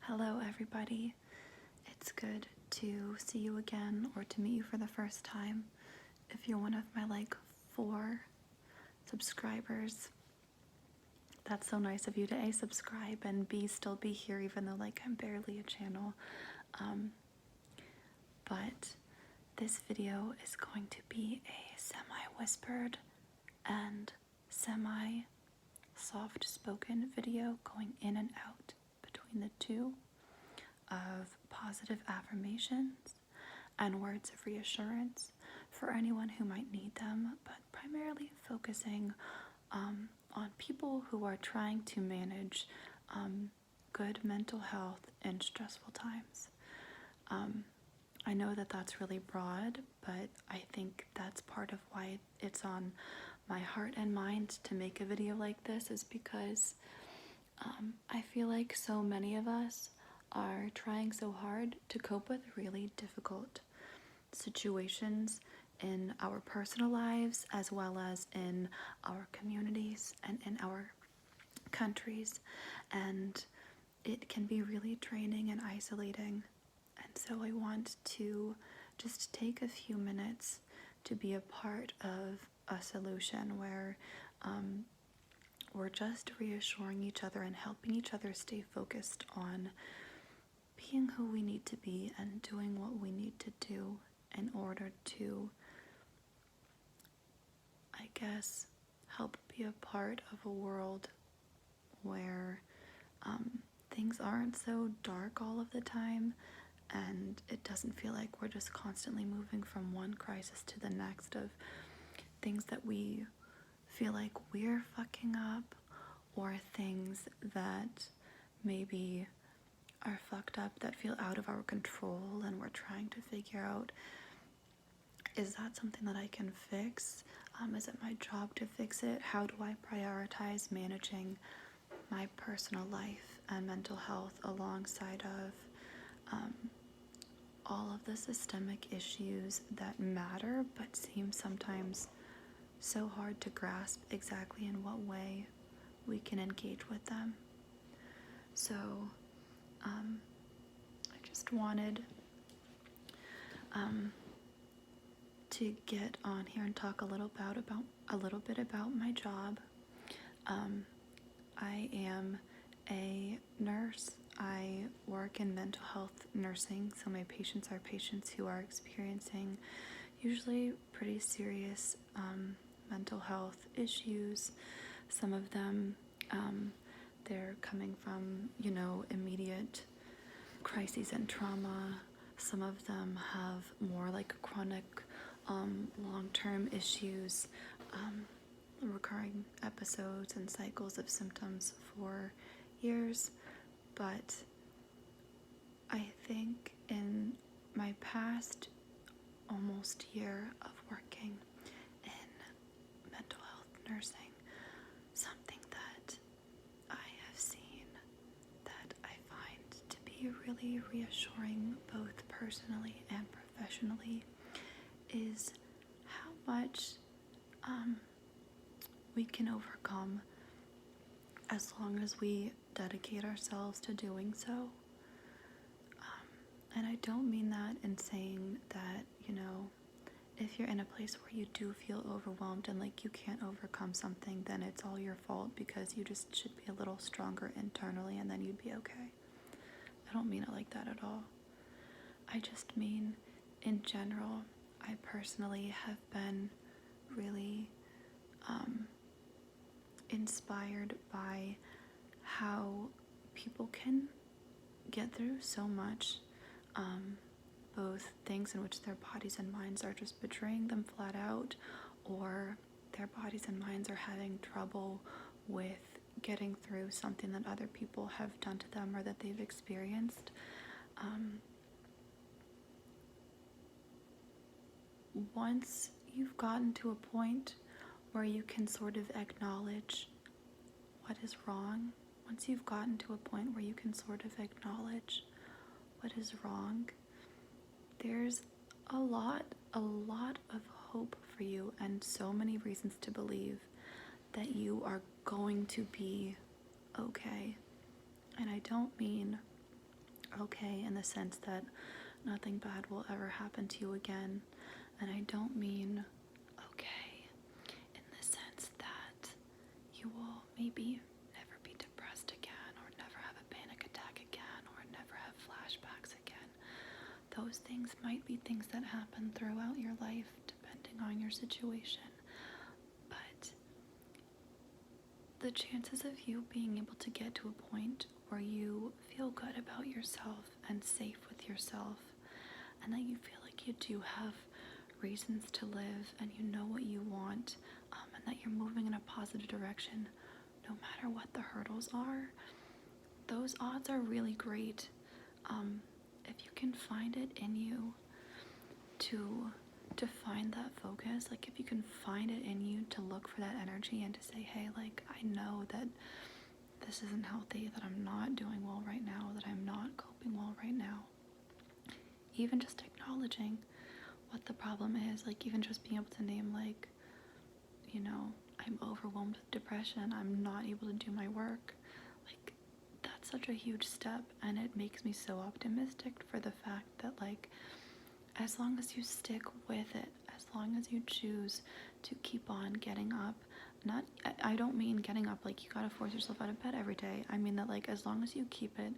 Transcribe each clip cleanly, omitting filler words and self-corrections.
Hello everybody, it's good to see you again or to meet you for the first time. If you're one of my 4 subscribers, that's so nice of you to A, subscribe, and B, still be here even though I'm barely a channel. But this video is going to be a semi-whispered and semi-soft spoken video going in and out between the two of positive affirmations and words of reassurance for anyone who might need them, but primarily focusing on people who are trying to manage good mental health in stressful times. I know that that's really broad, but I think that's part of why it's on my heart and mind to make a video like this, is because I feel like so many of us are trying so hard to cope with really difficult situations in our personal lives as well as in our communities and in our countries, and it can be really draining and isolating. And so I want to just take a few minutes to be a part of a solution where we're just reassuring each other and helping each other stay focused on being who we need to be and doing what we need to do in order to, I guess, help be a part of a world where things aren't so dark all of the time, and it doesn't feel like we're just constantly moving from one crisis to the next of things that we feel like we're fucking up, or things that maybe are fucked up that feel out of our control, and we're trying to figure out, is that something that I can fix? Is it my job to fix it? How do I prioritize managing my personal life and mental health alongside of all of the systemic issues that matter but seem sometimes so hard to grasp exactly in what way we can engage with them. So I just wanted to get on here and talk a little bit about my job. I am a nurse. I work in mental health nursing, so my patients are patients who are experiencing usually pretty serious mental health issues. Some of them, they're coming from, immediate crises and trauma. Some of them have more chronic, long-term issues, recurring episodes and cycles of symptoms for years. But I think in my past almost year of working in mental health nursing, something that I have seen that I find to be really reassuring both personally and professionally is how much we can overcome as long as we dedicate ourselves to doing so. And I don't mean that in saying that, if you're in a place where you do feel overwhelmed and you can't overcome something, then it's all your fault, because you just should be a little stronger internally and then you'd be okay. I don't mean it like that at all. I just mean, in general, I personally have been really inspired by how people can get through so much, both things in which their bodies and minds are just betraying them flat out, or their bodies and minds are having trouble with getting through something that other people have done to them or that they've experienced. Once you've gotten to a point where you can sort of acknowledge what is wrong, once you've gotten to a point where you can sort of acknowledge what is wrong, there's a lot of hope for you and so many reasons to believe that you are going to be okay. And I don't mean okay in the sense that nothing bad will ever happen to you again. And I don't mean okay in the sense that you will maybe never be depressed again, or never have a panic attack again, or never have flashbacks again. Those things might be things that happen throughout your life, depending on your situation. But the chances of you being able to get to a point where you feel good about yourself and safe with yourself, and that you feel like you do have reasons to live, and you know what you want, and that you're moving in a positive direction, no matter what the hurdles are, those odds are really great. If you can find it in you to find that focus, like if you can find it in you to look for that energy and to say, hey, like, I know that this isn't healthy, that I'm not doing well right now, that I'm not coping well right now. Even just acknowledging what the problem is, like even just being able to name, like, you know, I'm overwhelmed with depression, I'm not able to do my work. Like, that's such a huge step, and it makes me so optimistic for the fact that, like, as long as you stick with it, as long as you choose to keep on getting up, I don't mean getting up like you gotta force yourself out of bed every day. I mean that, like, as long as you keep it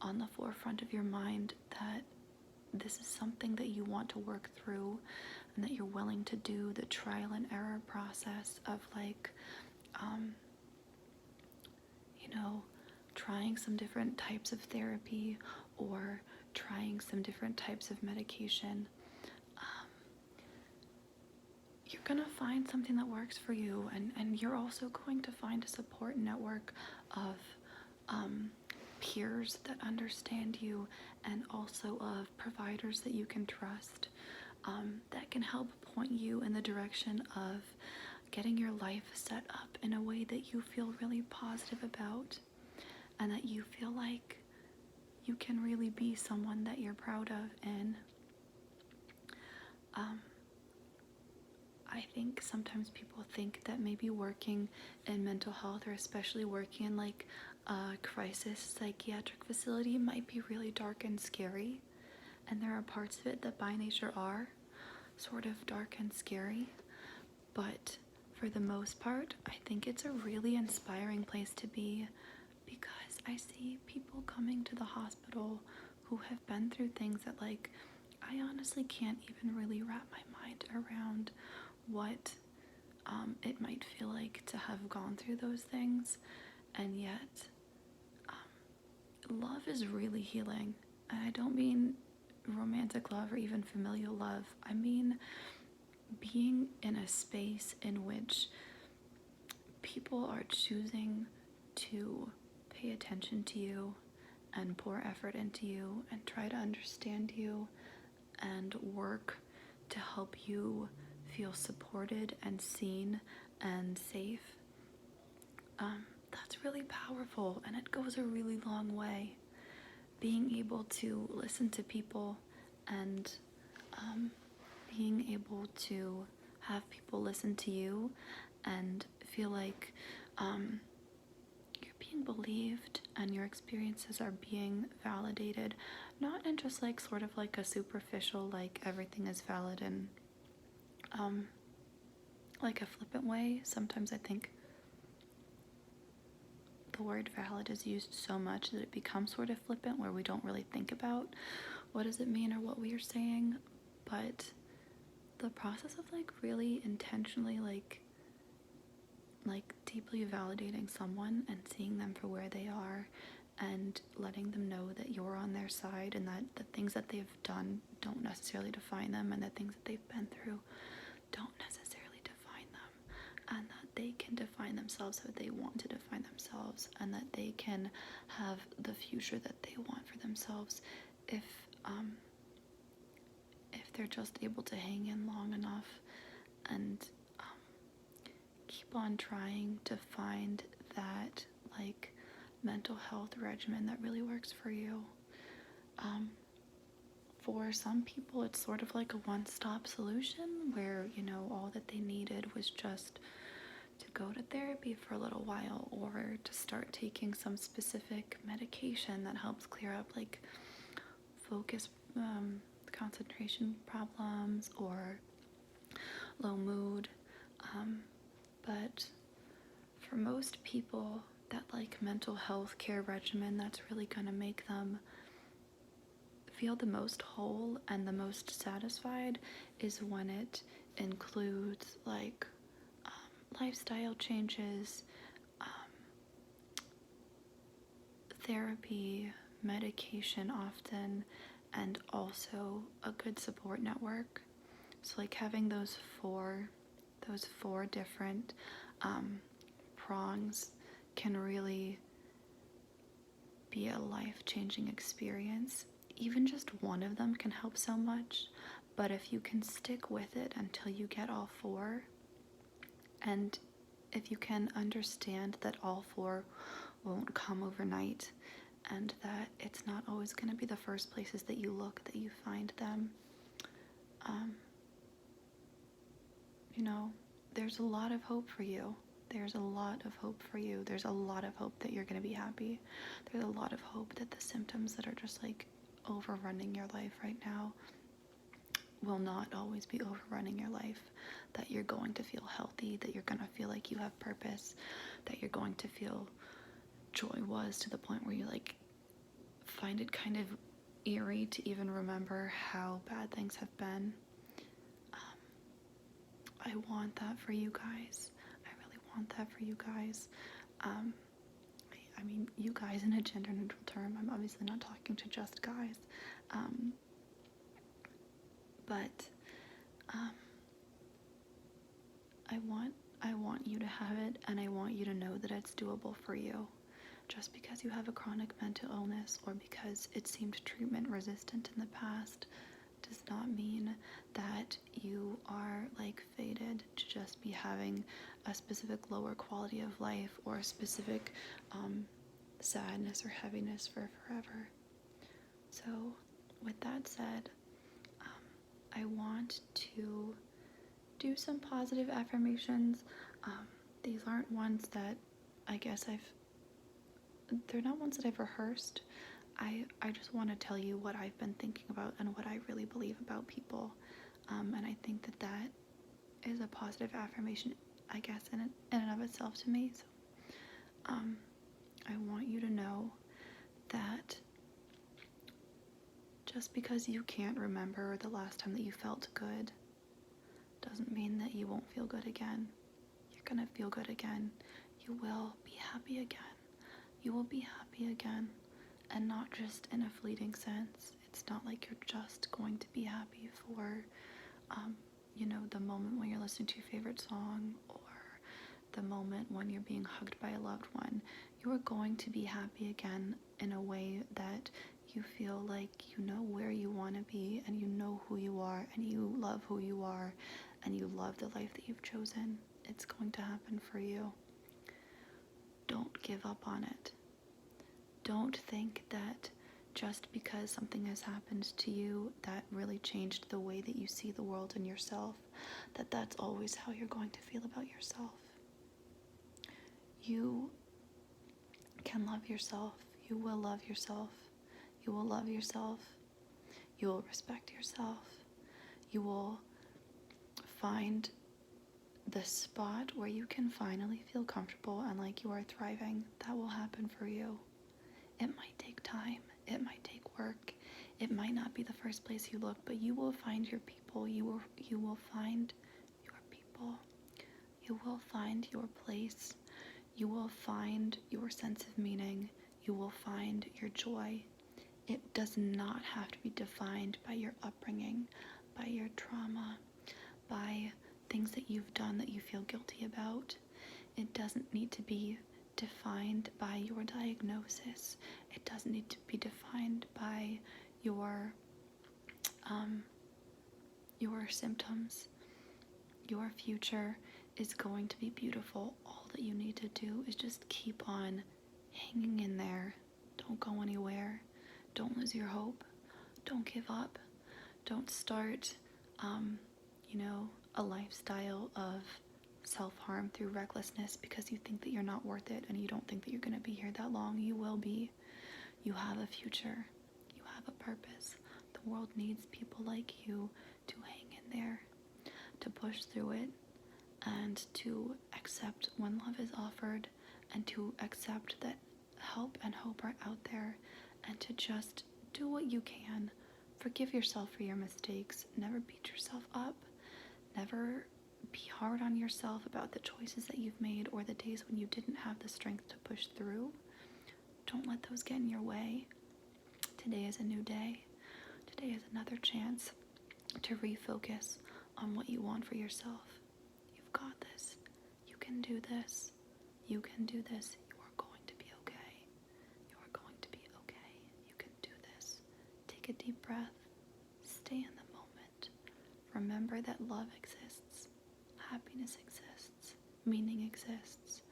on the forefront of your mind that this is something that you want to work through, and that you're willing to do the trial and error process of, like, you know, trying some different types of therapy or trying some different types of medication, you're gonna find something that works for you, and you're also going to find a support network of peers that understand you, and also of providers that you can trust, that can help point you in the direction of getting your life set up in a way that you feel really positive about, and that you feel like you can really be someone that you're proud of. And I think sometimes people think that maybe working in mental health, or especially working in like a crisis psychiatric facility, might be really dark and scary. And there are parts of it that by nature are sort of dark and scary. But for the most part, I think it's a really inspiring place to be, because I see people coming to the hospital who have been through things that, like, I honestly can't even really wrap my mind around what it might feel like to have gone through those things. And yet, love is really healing. And I don't mean romantic love or even familial love. I mean being in a space in which people are choosing to pay attention to you and pour effort into you and try to understand you and work to help you feel supported and seen and safe. That's really powerful, and it goes a really long way. Being able to listen to people, and being able to have people listen to you and feel like you're being believed and your experiences are being validated, not in just like sort of like a superficial, like everything is valid and like a flippant way. Sometimes I think the word valid is used so much that it becomes sort of flippant, where we don't really think about what does it mean or what we are saying. But the process of like really intentionally like deeply validating someone and seeing them for where they are, and letting them know that you're on their side, and that the things that they've done don't necessarily define them, and the things that they've been through don't necessarily define them, and that they can define themselves how they want to define themselves, and that they can have the future that they want for themselves if they're just able to hang in long enough and keep on trying to find that like mental health regimen that really works for you. For some people, it's sort of like a one-stop solution where, you know, all that they needed was just to go to therapy for a little while, or to start taking some specific medication that helps clear up like focus, concentration problems or low mood. But for most people, that like mental health care regimen that's really going to make them feel the most whole and the most satisfied is when it includes like lifestyle changes, therapy, medication often, and also a good support network. So like having those four different prongs can really be a life-changing experience. Even just one of them can help so much, but if you can stick with it until you get all four, and if you can understand that all four won't come overnight, and that it's not always going to be the first places that you look that you find them, there's a lot of hope for you. There's a lot of hope for you. There's a lot of hope that you're going to be happy. There's a lot of hope that the symptoms that are just like overrunning your life right now will not always be overrunning your life, that you're going to feel healthy, that you're going to feel like you have purpose, that you're going to feel joy was to the point where you like find it kind of eerie to even remember how bad things have been. I want that for you guys. I really want that for you guys. I mean, you guys in a gender neutral term. I'm obviously not talking to just guys. But I want you to have it, and I want you to know that it's doable for you. Just because you have a chronic mental illness or because it seemed treatment resistant in the past does not mean that you are like fated to just be having a specific lower quality of life or a specific sadness or heaviness for forever. So with that said, I want to do some positive affirmations. These aren't ones that they're not ones that I've rehearsed. I just want to tell you what I've been thinking about and what I really believe about people. And I think that is a positive affirmation, I guess, in and of itself to me. So I want you to know that just because you can't remember the last time that you felt good doesn't mean that you won't feel good again. You're gonna feel good again. You will be happy again. You will be happy again. And not just in a fleeting sense. It's not like you're just going to be happy for, the moment when you're listening to your favorite song or the moment when you're being hugged by a loved one. You are going to be happy again in a way that you feel like you know where you want to be and you know who you are and you love who you are and you love the life that you've chosen. It's going to happen for you. Don't give up on it. Don't think that just because something has happened to you that really changed the way that you see the world and yourself, that's always how you're going to feel about yourself. You can love yourself. You will love yourself. You will love yourself. You will respect yourself. You will find the spot where you can finally feel comfortable and like you are thriving. That will happen for you. It might take time. It might take work. It might not be the first place you look, but you will find your people. You will find your people. You will find your place. You will find your sense of meaning. You will find your joy. It does not have to be defined by your upbringing, by your trauma, by things that you've done that you feel guilty about. It doesn't need to be defined by your diagnosis. It doesn't need to be defined by your symptoms. Your future is going to be beautiful. All that you need to do is just keep on hanging in there. Don't go anywhere. Don't lose your hope. Don't give up. Don't start, a lifestyle of self-harm through recklessness because you think that you're not worth it and you don't think that you're going to be here that long. You will be. You have a future. You have have a purpose. The world needs people like you to hang in there, to push through it, and to accept when love is offered, and to accept that help and hope are out there, and to just do what you can. Forgive yourself for your mistakes. Never beat yourself up. Never be hard on yourself about the choices that you've made or the days when you didn't have the strength to push through. Don't let those get in your way. Today is a new day. Today is another chance to refocus on what you want for yourself. You've got this. You can do this. You can do this. You are going to be okay. You are going to be okay. You can do this. Take a deep breath. Stay in the moment. Remember that love exists. Happiness exists. Meaning exists.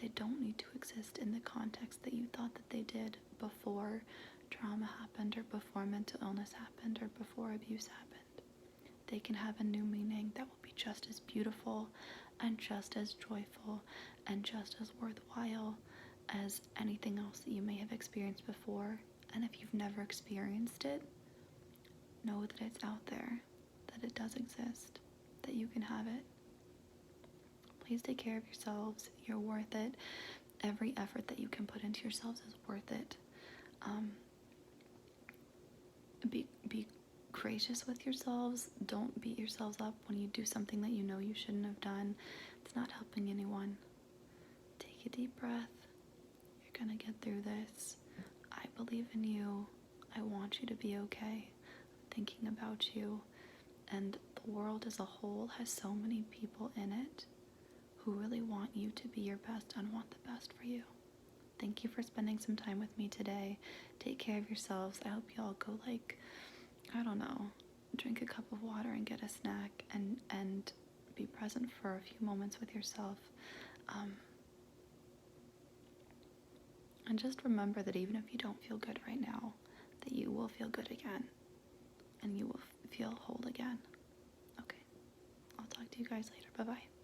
They don't need to exist in the context that you thought that they did before trauma happened, or before mental illness happened, or before abuse happened. They can have a new meaning that will be just as beautiful and just as joyful and just as worthwhile as anything else that you may have experienced before. And if you've never experienced it, know that it's out there, that it does exist, that you can have it. Please take care of yourselves. You're worth it. Every effort that you can put into yourselves is worth it. Be gracious with yourselves. Don't beat yourselves up when you do something that you know you shouldn't have done. It's not helping anyone. Take a deep breath. You're gonna get through this. I believe in you. I want you to be okay. I'm thinking about you. And the world as a whole has so many people in it who really want you to be your best and want the best for you. Thank you for spending some time with me today. Take care of yourselves. I hope you all go, drink a cup of water and get a snack and be present for a few moments with yourself. And just remember that even if you don't feel good right now, that you will feel good again. And you will feel whole again. Okay. I'll talk to you guys later. Bye-bye.